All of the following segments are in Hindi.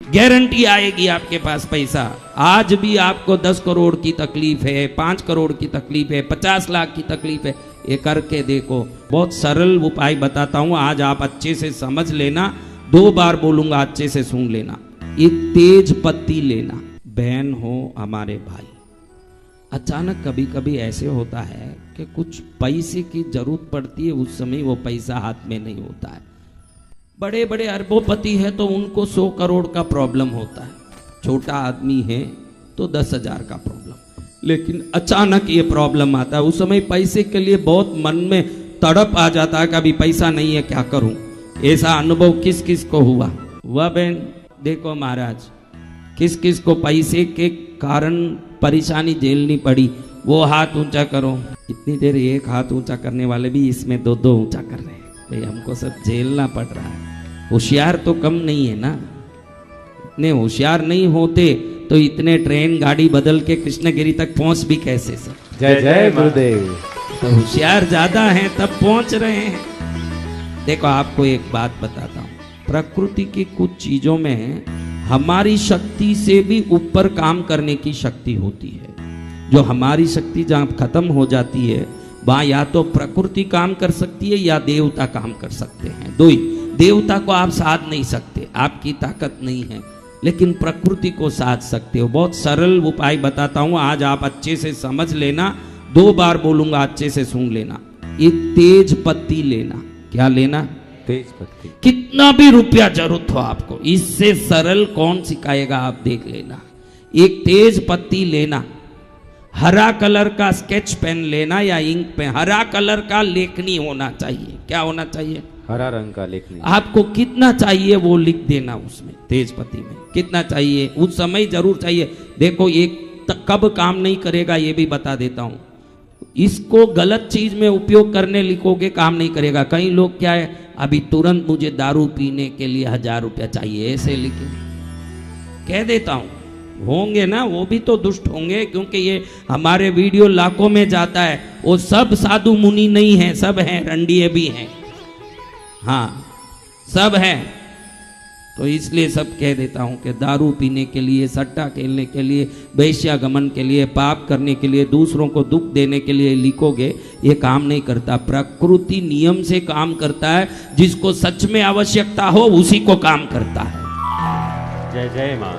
गारंटी आएगी आपके पास पैसा। आज भी आपको 10 करोड़ की तकलीफ है, 5 करोड़ की तकलीफ है, 50 लाख की तकलीफ है, ये करके देखो। बहुत सरल उपाय बताता हूं, आज आप अच्छे से समझ लेना, 2 बार बोलूंगा, अच्छे से सुन लेना। एक तेज पत्ती लेना। बहन हो, हमारे भाई, अचानक कभी कभी ऐसे होता है कि कुछ पैसे की जरूरत पड़ती है, उस समय वो पैसा हाथ में नहीं होता है। बड़े बड़े अरबोपति है तो उनको 100 करोड़ का प्रॉब्लम होता है, छोटा आदमी है तो 10,000 का प्रॉब्लम। लेकिन अचानक ये प्रॉब्लम आता है, उस समय पैसे के लिए बहुत मन में तड़प आ जाता है, कभी पैसा नहीं है क्या करूं। ऐसा अनुभव किस किस को हुआ? वह बहन देखो महाराज, किस किस को पैसे के कारण परेशानी झेलनी पड़ी, वो हाथ ऊंचा करो। इतनी देर एक हाथ ऊंचा करने वाले भी इसमें 2-2 ऊंचा कर रहे हैं। भाई हमको सब झेलना पड़ रहा है। होशियार तो कम नहीं है ना, इतने होशियार नहीं होते तो इतने ट्रेन गाड़ी बदल के कृष्णगिरी तक पहुंच भी कैसे सर? जय जय गुरुदेव। तो होशियार ज्यादा हैं तब पहुंच रहे हैं। देखो आपको एक बात बताता हूं, प्रकृति की कुछ चीजों में हमारी शक्ति से भी ऊपर काम करने की शक्ति होती है। जो हमारी शक्ति जहां खत्म हो जाती है, वहां या तो प्रकृति काम कर सकती है या देवता काम कर सकते हैं। दो ही। देवता को आप साध नहीं सकते, आपकी ताकत नहीं है, लेकिन प्रकृति को साध सकते हो। बहुत सरल उपाय बताता हूं, आज आप अच्छे से समझ लेना, 2 बार बोलूंगा, अच्छे से सुन लेना। एक तेज पत्ती लेना। क्या लेना? तेज पत्ती। कितना भी रुपया जरूरत हो आपको, इससे सरल कौन सिखाएगा आप देख लेना। एक तेज पत्ती लेना, हरा कलर का स्केच पेन लेना या इंक पेन, हरा कलर का लेखनी होना चाहिए। क्या होना चाहिए? हरा रंग का लेखनी। आपको कितना चाहिए वो लिख देना उसमें, तेज पत्ती में कितना चाहिए, उस समय जरूर चाहिए। देखो एक कब काम नहीं करेगा ये भी बता देता हूं। इसको गलत चीज में उपयोग करने लिखोगे काम नहीं करेगा। कई लोग क्या है, अभी तुरंत मुझे दारू पीने के लिए 1000 रुपया चाहिए, ऐसे लिखे। कह देता हूं, होंगे ना वो भी तो दुष्ट होंगे, क्योंकि ये हमारे वीडियो लाखों में जाता है। वो सब साधु मुनि नहीं है, सब हैं, रंडिये भी हैं, हाँ सब हैं। तो इसलिए सब कह देता हूं कि दारू पीने के लिए, सट्टा खेलने के लिए, वैश्यागमन के लिए, पाप करने के लिए, दूसरों को दुख देने के लिए लिखोगे, ये काम नहीं करता। प्रकृति नियम से काम करता है, जिसको सच में आवश्यकता हो उसी को काम करता है। जय जय मां।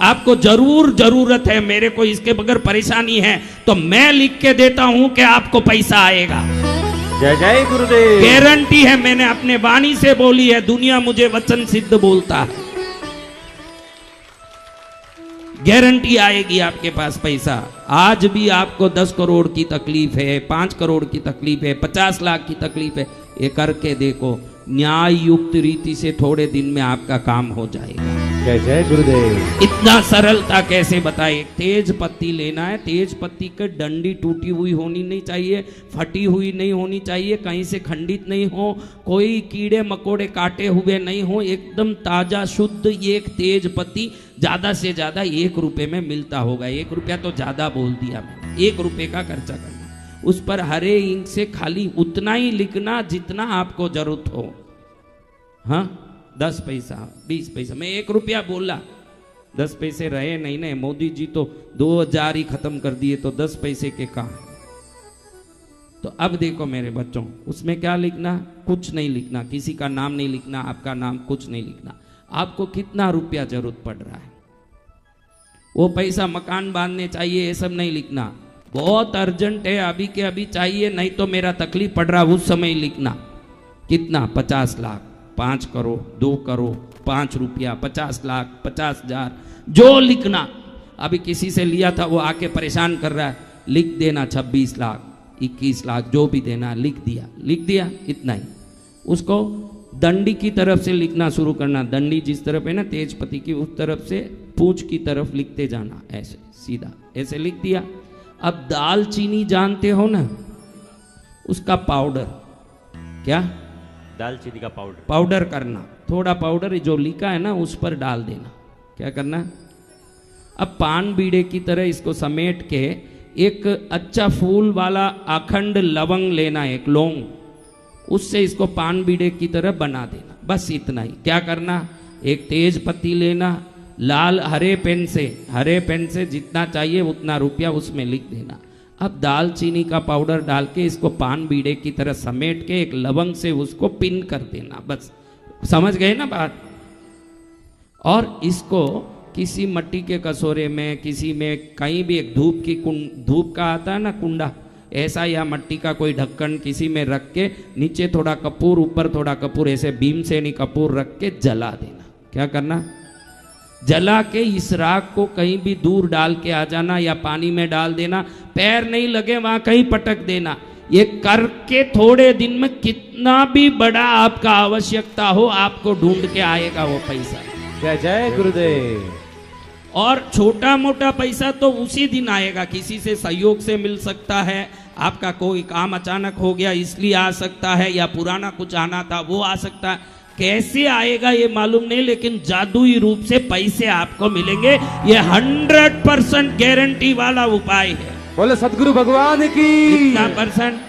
आपको जरूर जरूरत है, मेरे को इसके बगैर परेशानी है तो मैं लिख के देता हूं कि आपको पैसा आएगा। जय जय गुरुदेव। गारंटी है, मैंने अपने वाणी से बोली है, दुनिया मुझे वचन सिद्ध बोलता है। गारंटी आएगी आपके पास पैसा। आज भी आपको 10 करोड़ की तकलीफ है, 5 करोड़ की तकलीफ है, 50 लाख की तकलीफ है, ये करके देखो। न्याय युक्त रीति से थोड़े दिन में आपका काम हो जाएगा। जय जय गुरुदेव। इतना सरलता कैसे बताए? तेज पत्ती लेना है। तेज पत्ती की डंडी टूटी हुई होनी नहीं चाहिए, फटी हुई नहीं होनी चाहिए, कहीं से खंडित नहीं हो, कोई कीड़े मकोड़े काटे हुए नहीं हो, एकदम ताजा शुद्ध एक तेज पत्ती। ज्यादा से ज्यादा 1 रुपए में मिलता होगा। 1 रुपया तो ज्यादा बोल दिया मैंने, 1 रुपए का खर्चा करना। उस पर हरे इंक से खाली उतना ही लिखना जितना आपको जरूरत हो। हाँ 10 पैसा, 20 पैसा, मैं 1 रुपया बोला, 10 पैसे रहे नहीं ना। मोदी जी तो 2000 ही खत्म कर दिए, तो 10 पैसे के कहाँ? तो अब देखो मेरे बच्चों, उसमें क्या लिखना? कुछ नहीं लिखना, किसी का नाम नहीं लिखना, आपका नाम कुछ नहीं लिखना। आपको कितना रुपया जरूरत पड़ रहा है, वो पैसा मकान बांधने चाहिए, ये सब नहीं लिखना। बहुत अर्जेंट है, अभी के अभी चाहिए, नहीं तो मेरा तकलीफ पड़ रहा, उस समय लिखना। कितना? 50 लाख, 5 करोड़, 2 करोड़, 5 रुपया, 50 लाख, 50,000, जो लिखना। अभी किसी से लिया था, वो आके परेशान कर रहा है, लिख देना 26 लाख, 21 लाख, जो भी देना लिख दिया। लिख दिया, इतना ही। उसको दंडी की तरफ से लिखना शुरू करना। दंडी जिस तरफ है ना तेजपति की, उस तरफ से पूंछ की तरफ लिखते जाना, ऐसे सीधा, ऐसे लिख दिया। अब दालचीनी जानते हो ना, उसका पाउडर, क्या? दालचीनी का पाउडर। पाउडर करना, थोड़ा पाउडर जो लिखा है ना उस पर डाल देना। क्या करना? अब पान बीड़े की तरह इसको समेट के एक अच्छा फूल वाला अखंड लवंग लेना, एक लौंग, उससे इसको पान बीड़े की तरह बना देना। बस इतना ही। क्या करना? एक तेज पत्ती लेना, लाल हरे पेन से जितना चाहिए उतना रुपया उसमें लिख देना। अब दालचीनी का पाउडर डाल के इसको पान बीड़े की तरह समेट के एक लवंग से उसको पिन कर देना, बस समझ गए ना बात। और इसको किसी मट्टी के कटोरे में, किसी में कहीं भी एक धूप का आता है ना कुंडा, ऐसा या मट्टी का कोई ढक्कन किसी में रख के नीचे थोड़ा कपूर ऊपर थोड़ा कपूर, ऐसे भीमसेनी कपूर रख के जला देना। क्या करना? जला के इस राख को कहीं भी दूर डाल के आ जाना या पानी में डाल देना, पैर नहीं लगे वहां कहीं पटक देना। ये करके थोड़े दिन में कितना भी बड़ा आपका आवश्यकता हो आपको ढूंढ के आएगा वो पैसा। जय जय गुरुदेव। और छोटा मोटा पैसा तो उसी दिन आएगा, किसी से सहयोग से मिल सकता है, आपका कोई काम अचानक हो गया इसलिए आ सकता है, या पुराना कुछ आना था वो आ सकता है। कैसे आएगा ये मालूम नहीं, लेकिन जादुई रूप से पैसे आपको मिलेंगे। ये 100% गारंटी वाला उपाय है। बोले सदगुरु भगवान की। कितना परसेंट?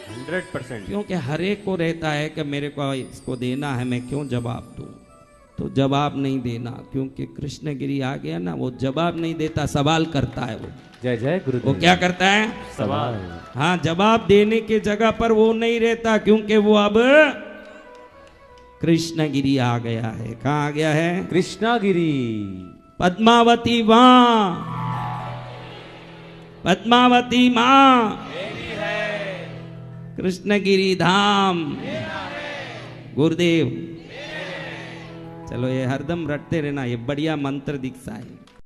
100%। क्योंकि हर एक को रहता है कि मेरे को इसको देना है, मैं क्यों जवाब दूं। तो जवाब नहीं देना, क्योंकि कृष्णगिरी आ गया ना, वो जवाब नहीं देता, सवाल करता है। वो जय जय गुरुदेव। वो क्या करता है? सवाल। हाँ, जवाब देने के जगह पर वो नहीं रहता, क्योंकि वो अब कृष्णगिरी आ गया है। कहाँ आ गया है? कृष्णगिरी। पद्मावती माँ, पद्मावती माँ, कृष्णगिरी धाम, गुरुदेव। चलो ये हरदम रटते रहना, ये बढ़िया मंत्र दीक्षा है।